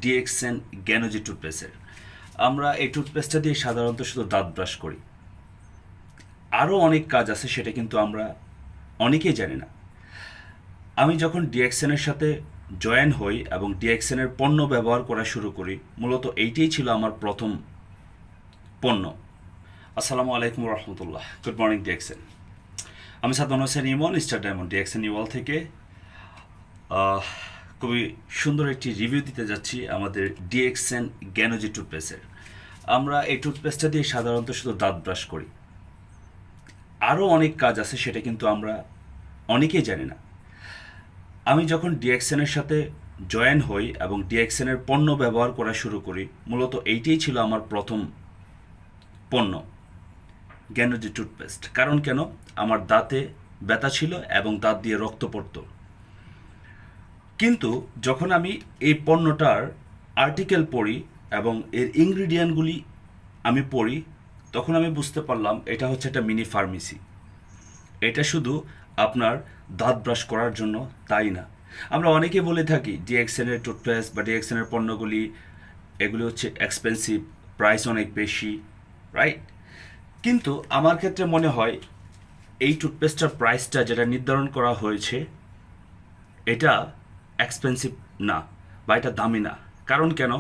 DXN Ganozhi টুথপেস্টের। আমরা এই টুথপেস্টটা দিয়ে সাধারণত শুধু দাঁত ব্রাশ করি। আরও অনেক কাজ আছে, সেটা কিন্তু আমরা অনেকেই জানি না। আমি যখন ডিএক্সএনের সাথে জয়েন হই এবং ডিএক্সএনের পণ্য ব্যবহার করা শুরু করি, মূলত এইটাই ছিল আমার প্রথম পণ্য। আসসালামু আলাইকুম রহমতুল্লাহ। Good morning DXN. আমি Sadman Hossain Emon, star diamond DXN ইওয়াল থেকে খুবই সুন্দর একটি রিভিউ দিতে যাচ্ছি আমাদের ডিএক্সএন গ্যানোজি টুথপেস্টের। আমরা এই টুথপেস্টটা দিয়ে সাধারণত শুধু দাঁত ব্রাশ করি। আরও অনেক কাজ আছে, সেটা কিন্তু আমরা অনেকেই জানি না। আমি যখন ডিএক্সএনের সাথে জয়েন হই এবং ডিএক্সএনের পণ্য ব্যবহার করা শুরু করি, মূলত এইটাই ছিল আমার প্রথম পণ্য, গ্যানোজি টুথপেস্ট। কারণ কেন? আমার দাঁতে ব্যথা ছিল এবং দাঁত দিয়ে রক্ত পড়তো। কিন্তু যখন আমি এই পণ্যটার আর্টিকেল পড়ি এবং এর ইনগ্রিডিয়েন্টগুলি আমি পড়ি, তখন আমি বুঝতে পারলাম এটা হচ্ছে একটা মিনি ফার্মেসি। এটা শুধু আপনার দাঁত ব্রাশ করার জন্য তাই না। আমরা অনেকে বলে থাকি ডিএক্সএনের টুথপেস্ট বা ডিএক্সএনের পণ্যগুলি এগুলি হচ্ছে এক্সপেন্সিভ, প্রাইস অনেক বেশি, রাইট? কিন্তু আমার ক্ষেত্রে মনে হয় এই টুথপেস্টটার প্রাইসটা যেটা নির্ধারণ করা হয়েছে এটা এক্সপেন্সিভ না, বা এটা দামি না। কারণ কেন?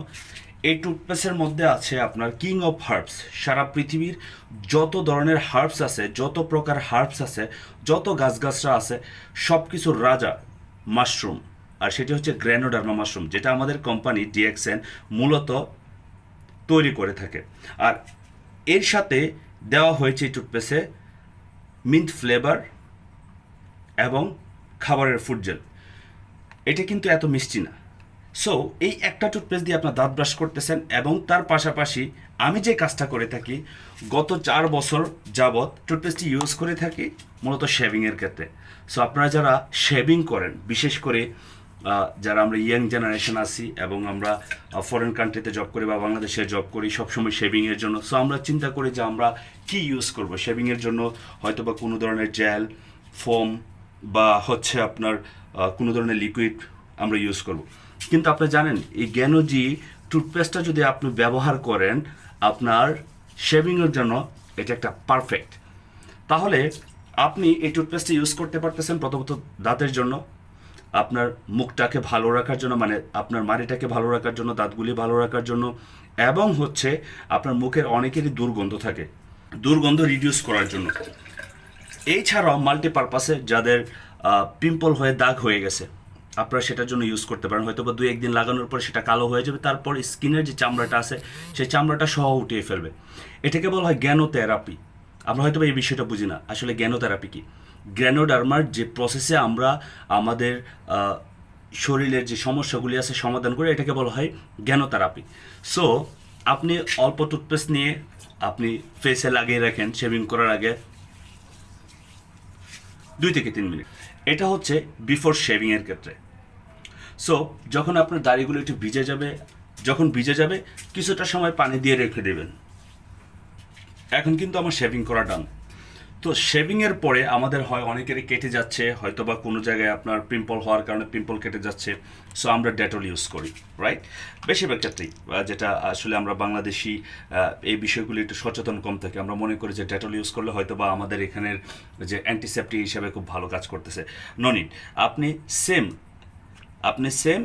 এই টুথপেস্টের মধ্যে আছে আপনার কিং অফ হার্বস। সারা পৃথিবীর যত ধরনের হার্বস আছে, যত প্রকার হার্বস আছে, যত গাছগাছরা আছে, সব কিছুর রাজা মাশরুম। আর সেটি হচ্ছে গ্র্যানোডার্মা মাশরুম, যেটা আমাদের কোম্পানি ডিএক্সএন মূলত তৈরি করে থাকে। আর এর সাথে দেওয়া হয়েছে এই টুথপেস্টে মিন্ট ফ্লেভার এবং খাবারের ফুড জেল। এটা কিন্তু এত মিষ্টি না। সো এই একটা টুথপেস্ট দিয়ে আপনার দাঁত ব্রাশ করতেছেন, এবং তার পাশাপাশি আমি যে কাজটা করে থাকি গত 4 বছর যাবৎ টুথপেস্টটি ইউজ করে থাকি মূলত শেভিংয়ের ক্ষেত্রে। সো আপনারা যারা শেভিং করেন, বিশেষ করে যারা আমরা ইয়াং জেনারেশন আছি এবং আমরা ফরেন কান্ট্রিতে জব করি বা বাংলাদেশে জব করি, সবসময় শেভিংয়ের জন্য। সো আমরা চিন্তা করি যে আমরা কি ইউজ করব শেভিংয়ের জন্য, হয়তো বা কোনো ধরনের জেল, ফোম বা হচ্ছে আপনার কোনো ধরনের লিকুইড আমরা ইউজ করব। কিন্তু আপনি জানেন এই গ্যানোজি টুথপেস্টটা যদি আপনি ব্যবহার করেন আপনার শেভিংয়ের জন্য, এটা একটা পারফেক্ট। তাহলে আপনি এই টুথপেস্টটা ইউজ করতে পারতেছেন প্রথমত দাঁতের জন্য, আপনার মুখটাকে ভালো রাখার জন্য, মানে আপনার মাড়িটাকে ভালো রাখার জন্য, দাঁতগুলি ভালো রাখার জন্য, এবং হচ্ছে আপনার মুখের অনেকেরই দুর্গন্ধ থাকে, দুর্গন্ধ রিডিউস করার জন্য। এছাড়াও মাল্টিপারপাসে যাদের পিম্পল হয়ে দাগ হয়ে গেছে, আপনারা সেটার জন্য ইউজ করতে পারেন। হয়তো বা 2-1 দিন লাগানোর পর সেটা কালো হয়ে যাবে, তারপর স্কিনের যে চামড়াটা আছে সেই চামড়াটা সহ উঠিয়ে ফেলবে। এটাকে বলা হয় জ্ঞানোথেরাপি। আমরা হয়তো বা এই বিষয়টা বুঝি না আসলে জ্ঞানোথেরাপি কি। গ্র্যানোডার্মার যে প্রসেসে আমরা আমাদের শরীরের যে সমস্যাগুলি আছে সমাধান করে, এটাকে বলা হয় জ্ঞানোথেরাপি। সো আপনি অল্প টুথপেস্ট নিয়ে আপনি ফেসে লাগিয়ে রাখেন শেভিং করার আগে 2 থেকে 3 মিনিট। এটা হচ্ছে বিফোর শেভিংয়ের ক্ষেত্রে। সো যখন আপনার দাড়িগুলো একটু ভিজে যাবে, যখন ভিজে যাবে কিছুটা সময় পানি দিয়ে রেখে দেবেন। এখন কিন্তু আমার শেভিং করা ডান। তো শেভিংয়ের পরে আমাদের হয় অনেকেরই কেটে যাচ্ছে, হয়তো বা কোনো জায়গায় আপনার পিম্পল হওয়ার কারণে পিম্পল কেটে যাচ্ছে। সো আমরা ডেটল ইউজ করি, রাইট? বেশিরভাগ ক্ষেত্রেই যেটা আসলে আমরা বাংলাদেশি এই বিষয়গুলি একটু সচেতন কম থাকে, আমরা মনে করি যে ডেটল ইউজ করলে হয়তো বা আমাদের এখানের যে অ্যান্টিসেপ্টিক হিসাবে খুব ভালো কাজ করতেছে। No need. আপনি সেম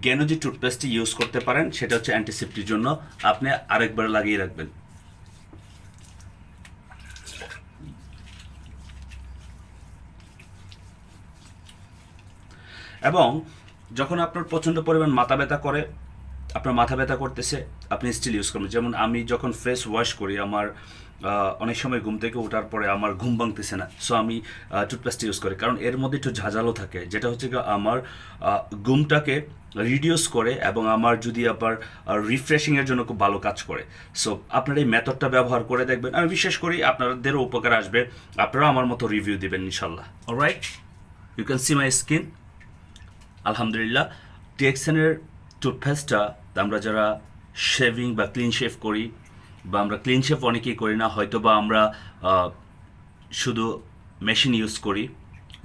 গ্যানোজি টুথপেস্টটি ইউজ করতে পারেন, সেটা হচ্ছে অ্যান্টিসেপ্টির জন্য। আপনি আরেকবার লাগিয়ে রাখবেন। এবং যখন আপনার প্রচণ্ড পরিমাণ মাথা ব্যথা করে, আপনার মাথা ব্যথা করতেছে, আপনি স্টিল ইউজ করবেন। যেমন আমি যখন ফেস ওয়াশ করি, আমার অনেক সময় ঘুম থেকে ওঠার পরে আমার ঘুম ভাঙতেছে না, সো আমি টুথপেস্ট ইউজ করি, কারণ এর মধ্যে একটু ঝাঁঝালো থাকে, যেটা হচ্ছে আমার ঘুমটাকে রিডিউস করে এবং আমার যদি আবার রিফ্রেশিংয়ের জন্য খুব ভালো কাজ করে। সো আপনারা এই মেথডটা ব্যবহার করে দেখবেন, আমি বিশ্বাস করি আপনাদেরও উপকার আসবে। আপনারাও আমার মতো রিভিউ দেবেন ইনশাল্লাহ। Alright, you can see my skin. আলহামদুলিল্লাহ, ডিএক্সএনের টুথপেস্টটা আমরা যারা শেভিং বা ক্লিন শেভ করি, বা আমরা ক্লিন শেভ অনেকেই করি না, হয়তো বা আমরা শুধু মেশিন ইউজ করি,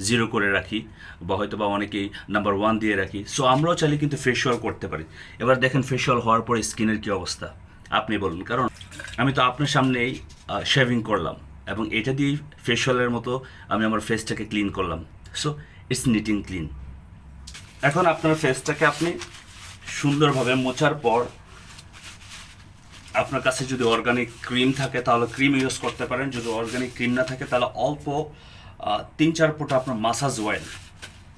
জিরো করে রাখি বা হয়তো বা অনেকেই নাম্বার 1 দিয়ে রাখি। সো আমরাও চাইলে কিন্তু ফেসিয়াল করতে পারি। এবার দেখেন ফেসিয়াল হওয়ার পরে স্কিনের কী অবস্থা, আপনি বলুন। কারণ আমি তো আপনার সামনেই শেভিং করলাম এবং এটা দিয়েই ফেসিয়ালের মতো আমি আমার ফেসটাকে ক্লিন করলাম। So it's neat and clean. এখন আপনার ফেসটাকে আপনি সুন্দরভাবে মোছার পর আপনার কাছে যদি অর্গানিক ক্রিম থাকে তাহলে ক্রিম ইউজ করতে পারেন, যদি অর্গানিক ক্রিম না থাকে তাহলে অল্প 3-4 ফোঁটা আপনার মাসাজ অয়েল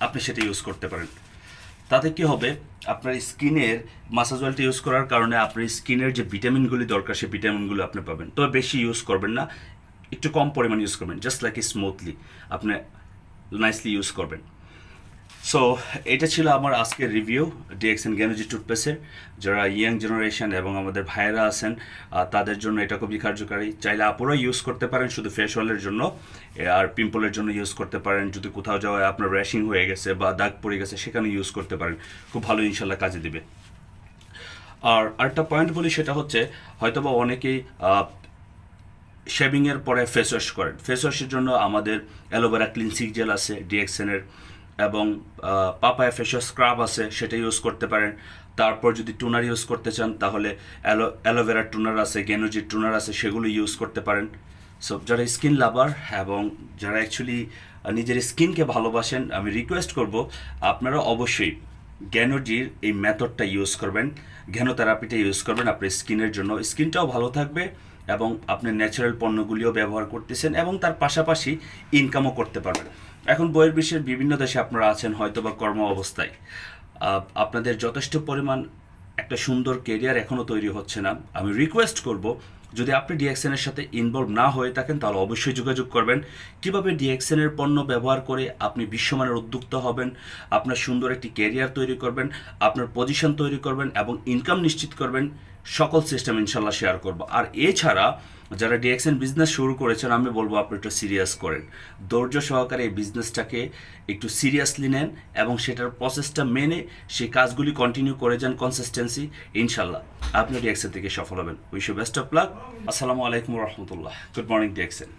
আপনি সেটা ইউজ করতে পারেন। তাতে কি হবে, আপনার স্কিনের মাসাজ অয়েলটা ইউজ করার কারণে আপনার স্কিনের যে ভিটামিনগুলি দরকার সেই ভিটামিনগুলো আপনি পাবেন। তবে বেশি ইউজ করবেন না, একটু কম পরিমাণ ইউজ করবেন, জাস্ট লাইক স্মুথলি আপনি নাইসলি ইউজ করবেন। সো এটা ছিল আমার আজকের রিভিউ ডিএক্সএন গ্যানোজি টুথপেস্টের। যারা ইয়াং জেনারেশন এবং আমাদের ভাইয়েরা আছেন তাদের জন্য এটা খুবই কার্যকারী। চাইলে আপুরাও ইউজ করতে পারেন শুধু ফেস অয়েলের জন্য, আর পিম্পলের জন্য ইউজ করতে পারেন। যদি কোথাও যাওয়ায় আপনার র্যাশিং হয়ে গেছে বা দাগ পড়ে গেছে সেখানে ইউজ করতে পারেন, খুব ভালো ইনশাল্লাহ কাজে দিবে। আর আরেকটা পয়েন্ট বলি, সেটা হচ্ছে হয়তোবা অনেকেই শেভিংয়ের পরে ফেস ওয়াশ করেন। ফেস ওয়াশের জন্য আমাদের অ্যালোভেরা ক্লিনসিং জেল আছে ডিএক্সএনের, এবং পাপায়া ফেশিয়াল স্ক্রাব আছে, সেটা ইউজ করতে পারেন। তারপর যদি টুনার ইউজ করতে চান তাহলে অ্যালোভেরা টুনার আছে, গ্যানোজির টুনার আছে, সেগুলো ইউজ করতে পারেন। সো যারা স্কিন লাভার এবং যারা অ্যাকচুয়ালি নিজের স্কিনকে ভালোবাসেন, আমি রিকোয়েস্ট করব আপনারা অবশ্যই গ্যানোজির এই মেথডটা ইউজ করবেন, গ্যানোথেরাপিটা ইউজ করবেন আপনার স্কিনের জন্য। স্কিনটাও ভালো থাকবে এবং আপনি ন্যাচারাল পণ্যগুলিও ব্যবহার করতেছেন এবং তার পাশাপাশি ইনকামও করতে পারবেন। এখন বহির্বিশ্বের বিভিন্ন দেশে আপনারা আছেন হয়তো বা কর্ম অবস্থায়, আপনাদের যথেষ্ট পরিমাণ একটা সুন্দর কেরিয়ার এখনও তৈরি হচ্ছে না। আমি রিকোয়েস্ট করব, যদি আপনি ডিএক্সএনের সাথে ইনভলভ না হয়ে থাকেন তাহলে অবশ্যই যোগাযোগ করবেন। কীভাবে ডিএক্সএনের পণ্য ব্যবহার করে আপনি বিশ্বমানের উদ্যোক্তা হবেন, আপনার সুন্দর একটি কেরিয়ার তৈরি করবেন, আপনার পজিশন তৈরি করবেন এবং ইনকাম নিশ্চিত করবেন, সকল সিস্টেম ইনশাল্লাহ শেয়ার করব। আর এছাড়া যারা ডিএক্সএন বিজনেস শুরু করেছেন আমি বলবো আপনি একটু সিরিয়াস করেন, ধৈর্য সহকারে এই বিজনেসটাকে একটু সিরিয়াসলি নেন এবং সেটার প্রসেসটা মেনে সেই কাজগুলি কন্টিনিউ করে যান কনসিস্টেন্সি, ইনশাল্লাহ আপনি ডিএক্সএন থেকে সফল হবেন। Wish you best of luck. আসসালামু আলাইকুম রহমতুল্লাহ। Good morning DXN.